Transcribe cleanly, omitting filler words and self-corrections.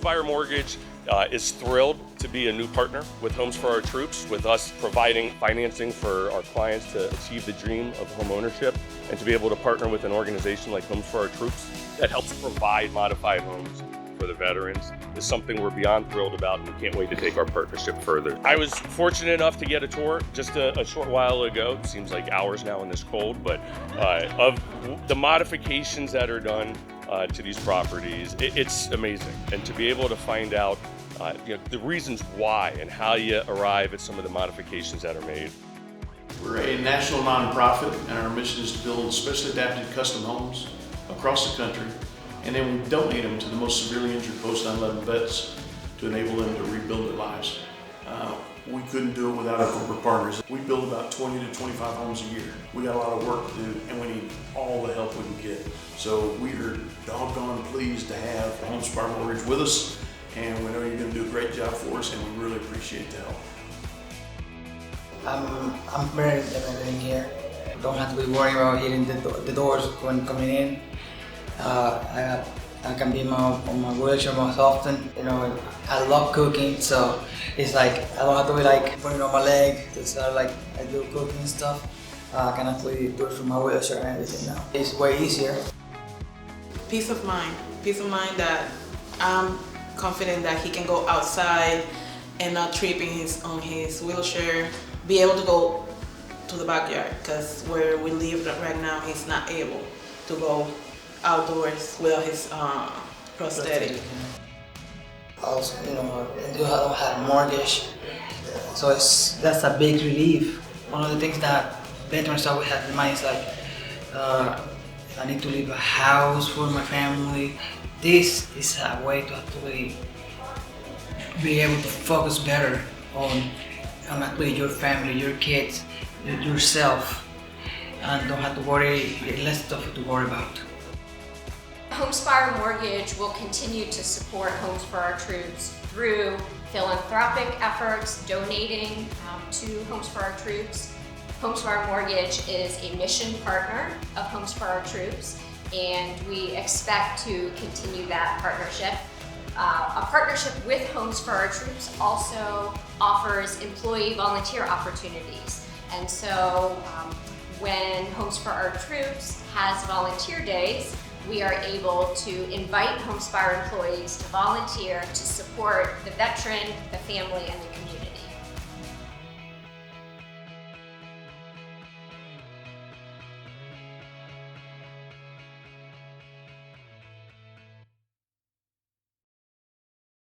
Homespire Mortgage is thrilled to be a new partner with Homes for Our Troops, with us providing financing for our clients to achieve the dream of home ownership, and to be able to partner with an organization like Homes for Our Troops that helps provide modified homes for the veterans is something we're beyond thrilled about, and we can't wait to take our partnership further. I was fortunate enough to get a tour just a short while ago. It seems like hours now in this cold, but of the modifications that are done to these properties, it's amazing. And to be able to find out the reasons why and how you arrive at some of the modifications that are made. We're a national nonprofit, and our mission is to build specially adapted custom homes across the country, and then we donate them to the most severely injured post 9/11 vets to enable them to rebuild their lives. We couldn't do it without our corporate partners. We build about 20 to 25 homes a year. We got a lot of work to do, and we need all the help we can get. So we are doggone pleased to have Homespire Mortgage with us, and we know you're going to do a great job for us, and we really appreciate the help. I'm very independent here. Don't have to be worried about hitting the doors when coming in. I can be on my wheelchair most often. I love cooking, so it's like I don't have to be like putting on my leg. It's like I do cooking stuff. I can actually do it from my wheelchair and everything now. It's way easier. Peace of mind that I'm confident that he can go outside and not trip on his wheelchair, be able to go to the backyard, because where we live right now, he's not able to go outdoors without his prosthetic. Also, I don't have a mortgage, so that's a big relief. One of the things that veterans always have in mind is like, I need to leave a house for my family. This is a way to actually be able to focus better on actually your family, your kids, yourself, and don't have to worry, less stuff to worry about. Homespire Mortgage will continue to support Homes for Our Troops through philanthropic efforts, donating to Homes for Our Troops. Homespire Mortgage is a mission partner of Homes for Our Troops, and we expect to continue that partnership. A partnership with Homes for Our Troops also offers employee volunteer opportunities. And so when Homes for Our Troops has volunteer days, we are able to invite Homespire employees to volunteer to support the veteran, the family, and the community.